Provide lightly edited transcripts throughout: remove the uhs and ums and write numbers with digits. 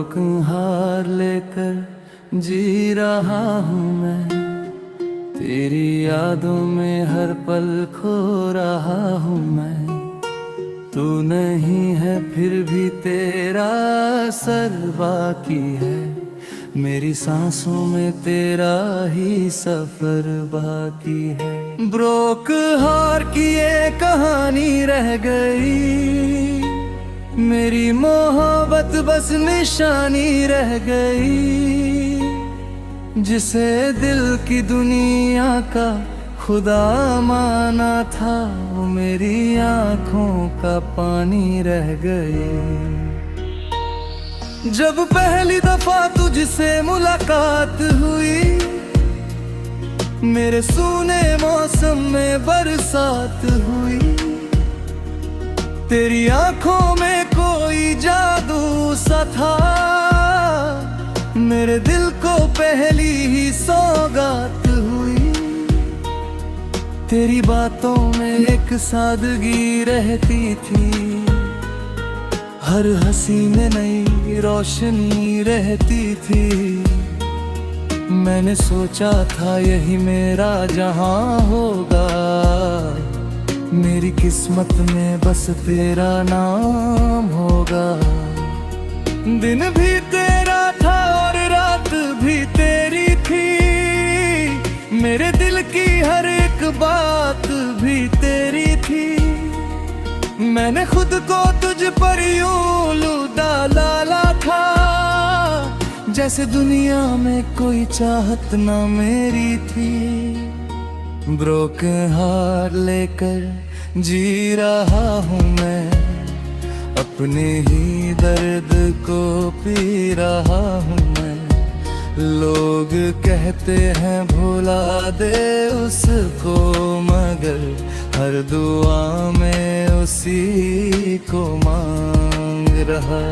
Broken हार लेकर जी रहा हूँ मैं, तेरी यादों में हर पल खो रहा हूँ मैं। तू नहीं है फिर भी तेरा असर बाकी है, मेरी सांसों में तेरा ही सफर बाकी है। ब्रोक हार की ये कहानी रह गई, मेरी मोहब्बत बस निशानी रह गई। जिसे दिल की दुनिया का खुदा माना था, वो मेरी आंखों का पानी रह गई। जब पहली दफा तुझसे मुलाकात हुई, मेरे सूने मौसम में बरसात हुई। तेरी आंखों में कोई जादू सा था, मेरे दिल को पहली ही सौगात हुई। तेरी बातों में एक सादगी रहती थी, हर हंसी में नई रोशनी रहती थी। मैंने सोचा था यही मेरा जहां होगा, मेरी किस्मत में बस तेरा नाम होगा। दिन भी तेरा था और रात भी तेरी थी, मेरे दिल की हर एक बात भी तेरी थी। मैंने खुद को तुझ पर यूं डाला था, जैसे दुनिया में कोई चाहत ना मेरी थी। ब्रोकन हार लेकर जी रहा हूँ मैं, अपने ही दर्द को पी रहा हूँ मैं। लोग कहते हैं भुला दे उसको, मगर हर दुआ में उसी को मांग रहा।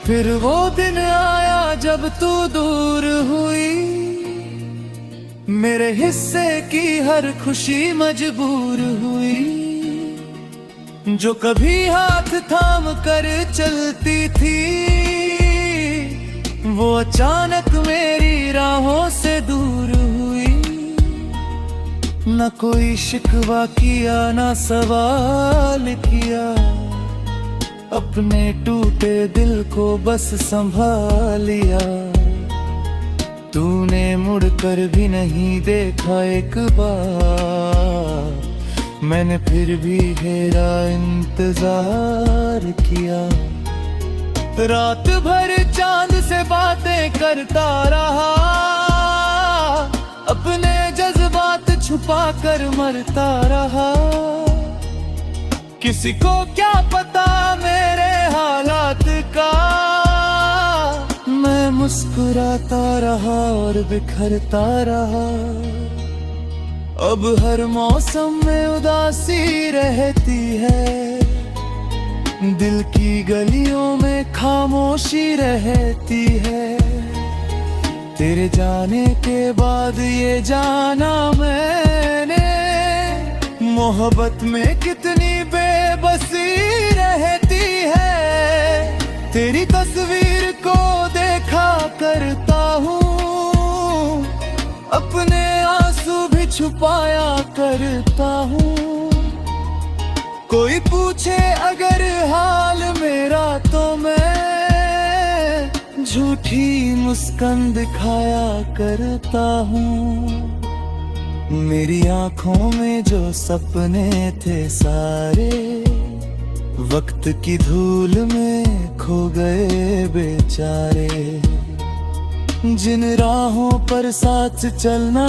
फिर वो दिन आया जब तू दूर हुई, मेरे हिस्से की हर खुशी मजबूर हुई। जो कभी हाथ थाम कर चलती थी, वो अचानक मेरी राहों से दूर हुई। न कोई शिकवा किया न सवाल किया, अपने टूटे दिल को बस संभाल लिया। तूने मुड़कर भी नहीं देखा एक बार, मैंने फिर भी तेरा इंतजार किया। रात भर चांद से बातें करता रहा, अपने जज्बात छुपा कर मरता रहा। किसी को क्या पता मेरे हालात का, मैं मुस्कुराता रहा और बिखरता रहा। अब हर मौसम में उदासी रहती है, दिल की गलियों में खामोशी रहती है। तेरे जाने के बाद ये जाना मैंने, मोहब्बत में कितनी बेबसी रहती है। तेरी तस्वीर को देखा करता हूँ, अपने आंसू भी छुपाया करता हूँ। कोई पूछे अगर हाल मेरा तो मैं झूठी मुस्कान दिखाया करता हूँ। मेरी आंखों में जो सपने थे सारे, वक्त की धूल में खो गए बेचारे। जिन राहों पर साथ चलना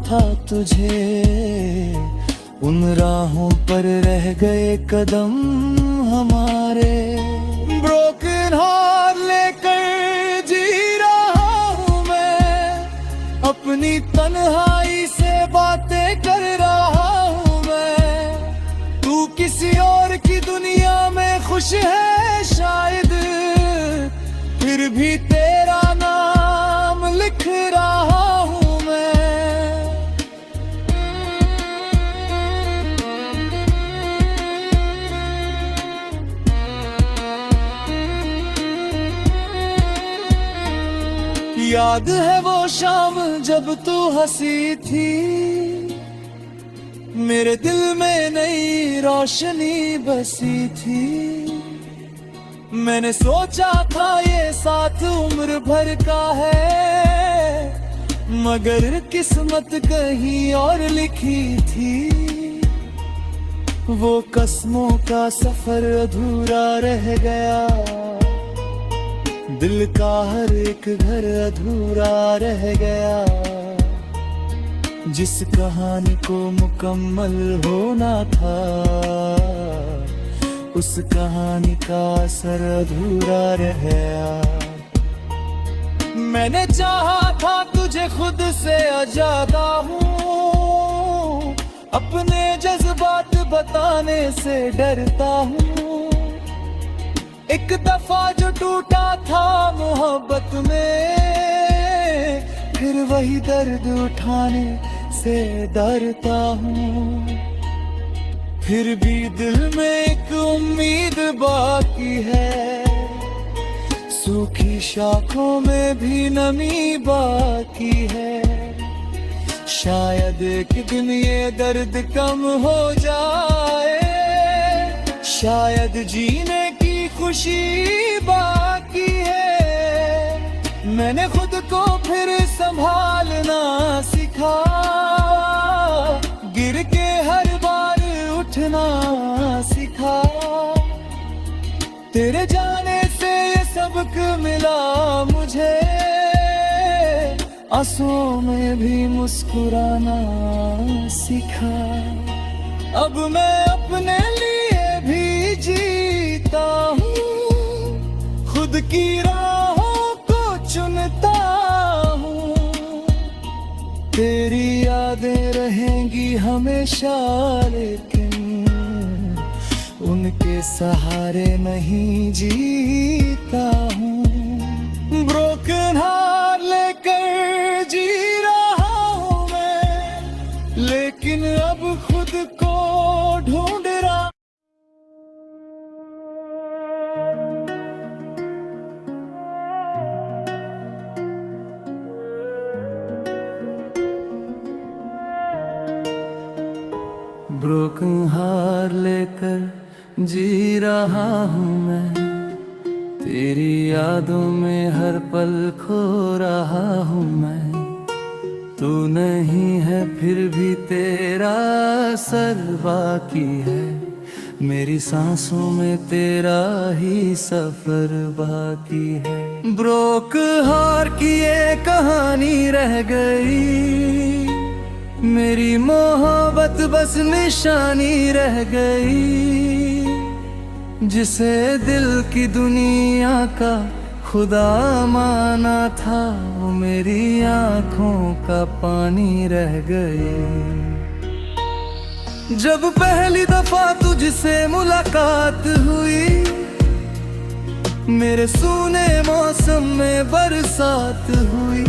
था तुझे, उन राहों पर रह गए कदम हमारे। ब्रोकन हार्ट लेकर जी रहा हूँ मैं, अपनी तन्हाई से बातें कर रहा हूँ मैं। किसी और की दुनिया में खुश है शायद, फिर भी तेरा नाम लिख रहा हूँ मैं। याद है वो शाम जब तू हंसी थी, मेरे दिल में नई रोशनी बसी थी। मैंने सोचा था ये साथ उम्र भर का है, मगर किस्मत कहीं और लिखी थी। वो कसमों का सफर अधूरा रह गया, दिल का हर एक घर अधूरा रह गया। जिस कहानी को मुकम्मल होना था, उस कहानी का असर अधूरा रह गया। मैंने चाहा था तुझे खुद से आजादा हूँ, अपने जज्बात बताने से डरता हूँ। एक दफा जो टूटा था मोहब्बत में, फिर वही दर्द उठाने से डरता हूँ। फिर भी दिल में एक उम्मीद बाकी है, सूखी शाखों में भी नमी बाकी है। शायद एक दिन ये दर्द कम हो जाए, शायद जीने की खुशी बाकी है। मैंने खुद को फिर संभालना सीखा, गिर के हर बार उठना सीखा। तेरे जाने से ये सबक मिला मुझे, आंसुओं में भी मुस्कुराना सीखा। अब मैं अपने लिए भी जीता हूँ, खुद की राहों को चुनता हूँ। तेरी यादें रहेंगी हमेशा, लेकिन उनके सहारे नहीं जीता हूँ। ब्रोकन हार्ट लेकर जी रहा हूँ मैं, लेकिन अब खुद को ढूंढ रहा। ब्रोकन हार्ट लेकर जी रहा हूँ मैं, तेरी यादों में हर पल खो रहा हूँ मैं। तू नहीं है फिर भी तेरा असर बाकी है, मेरी सांसों में तेरा ही सफर बाकी है। ब्रोक हार की ये कहानी रह गई, मेरी मोहब्बत बस निशानी रह गई। जिसे दिल की दुनिया का खुदा माना था, वो मेरी आंखों का पानी रह गई। जब पहली दफा तुझसे मुलाकात हुई, मेरे सूने मौसम में बरसात हुई।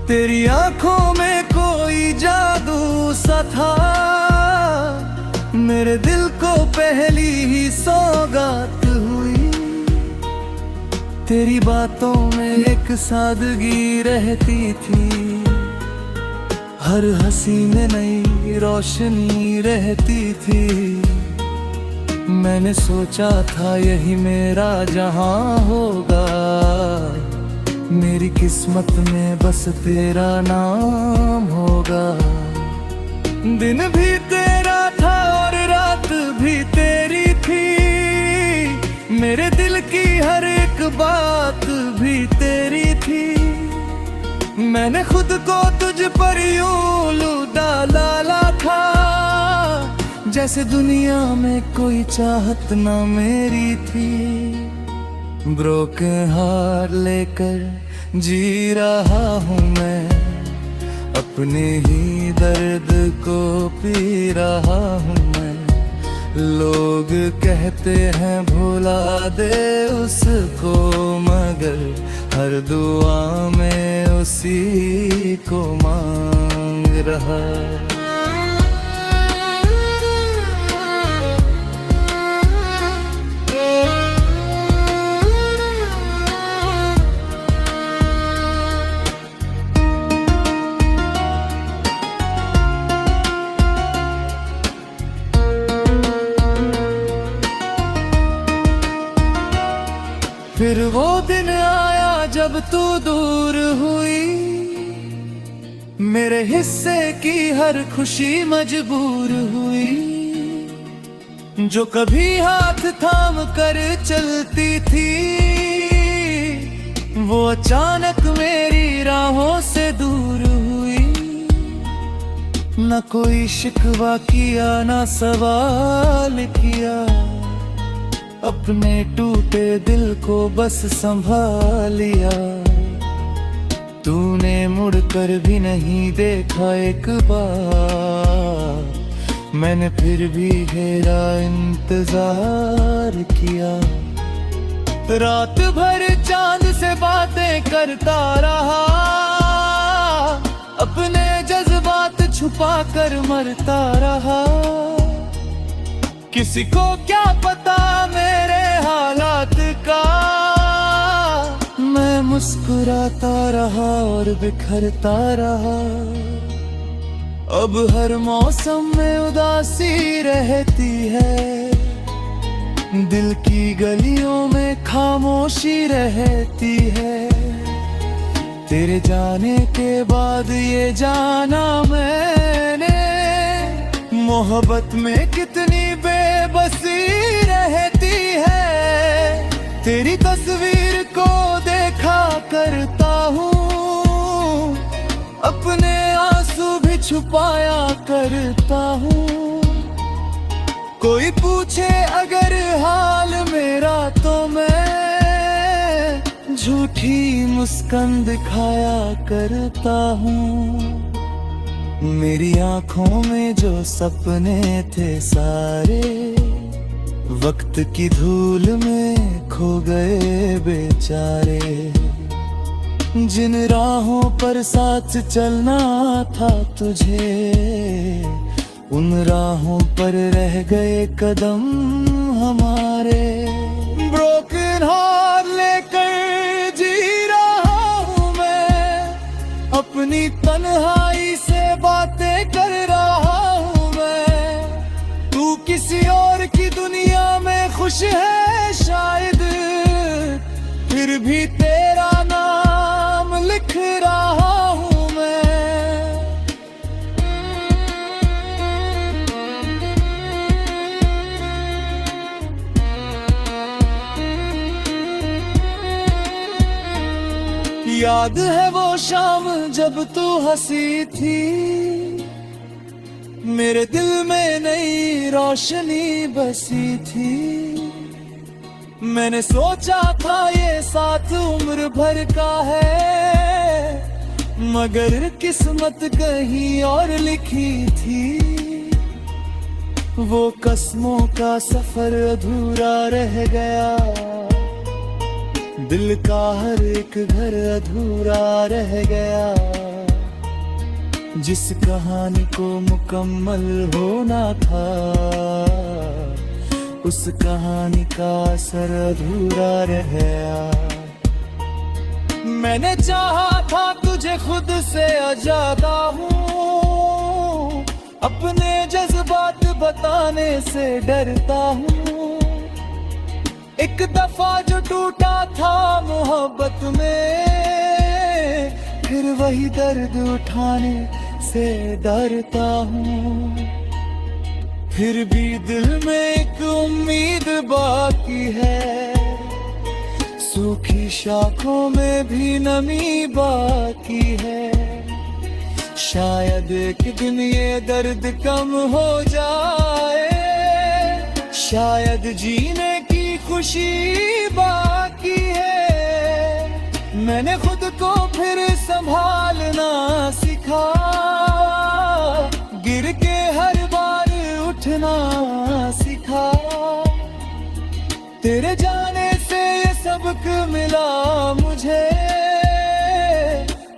तेरी आंखों में कोई जादू सा था, मेरे दिल को पहली ही सौगात हुई। तेरी बातों में एक सादगी रहती थी, हर हंसी में नई रोशनी रहती थी। मैंने सोचा था यही मेरा जहां होगा, मेरी किस्मत में बस तेरा नाम होगा। दिन भी तेरा था और रात भी तेरी थी, मेरे दिल की हर एक बात भी तेरी थी। मैंने खुद को तुझ पर यूं लूटा डाला था, जैसे दुनिया में कोई चाहत ना मेरी थी। ब्रोकन हार्ट लेकर जी रहा हूँ मैं, अपने ही दर्द को पी रहा हूँ मैं। लोग कहते हैं भुला दे उसको, मगर हर दुआ में उसी को मांग रहा। फिर वो दिन आया जब तू दूर हुई, मेरे हिस्से की हर खुशी मजबूर हुई। जो कभी हाथ थाम कर चलती थी, वो अचानक मेरी राहों से दूर हुई। न कोई शिकवा किया, न सवाल किया, अपने टूटे दिल को बस संभालिया। तूने मुड़कर भी नहीं देखा एक बार, मैंने फिर भी तेरा इंतजार किया। रात भर चांद से बातें करता रहा, अपने जज्बात छुपा कर मरता रहा। किसी को क्या पता मेरे हालात का, मैं मुस्कुराता रहा और बिखरता रहा। अब हर मौसम में उदासी रहती है, दिल की गलियों में खामोशी रहती है। तेरे जाने के बाद ये जाना मैंने, मोहब्बत में कितनी बेबसी रहती है। तेरी तस्वीर को देखा करता हूँ, अपने आंसू भी छुपाया करता हूँ। कोई पूछे अगर हाल मेरा तो मैं झूठी मुस्कान दिखाया करता हूँ। मेरी आंखों में जो सपने थे सारे, वक्त की धूल में खो गए बेचारे। जिन राहों पर साथ चलना था तुझे, उन राहों पर रह गए कदम हमारे। ब्रोकन हार्ट लेकर जी रहा हूँ मैं, अपनी तन्हाई से बातें कर रहा हूँ मैं। तू किसी और की दुनिया में खुश है शायद, फिर भी तेरा नाम लिख रहा हूँ मैं। याद है वो शाम जब तू हंसी थी, मेरे दिल में नई रोशनी बसी थी। मैंने सोचा था ये साथ उम्र भर का है, मगर किस्मत कहीं और लिखी थी। वो कसमों का सफर अधूरा रह गया, दिल का हर एक घर अधूरा रह गया। जिस कहानी को मुकम्मल होना था, उस कहानी का असर अधूरा रह गया। मैंने चाहा था तुझे खुद से आजादा हूँ, अपने जज्बात बताने से डरता हूँ। एक दफा जो टूटा था मोहब्बत में, फिर वही दर्द उठाने से डरता हूँ। फिर भी दिल में एक उम्मीद बाकी है, सूखी शाखों में भी नमी बाकी है। शायद एक दिन ये दर्द कम हो जाए, शायद जीने की खुशी बाकी है। मैंने खुद को फिर संभालना सीखा, गिर के हर बार उठ बैठना सिखा। तेरे जाने से ये सबक मिला मुझे,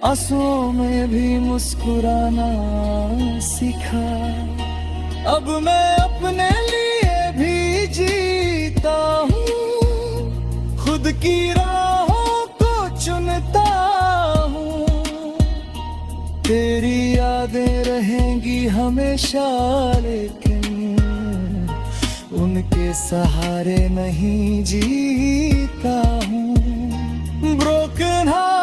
आंसुओं में भी मुस्कुराना सीखा। अब मैं अपने लिए भी जीता हूँ, खुद की राहों को चुनता हूँ। तेरी यादें रहेंगी हमेशा, लेकिन उनके सहारे नहीं जीता हूँ। Broken heart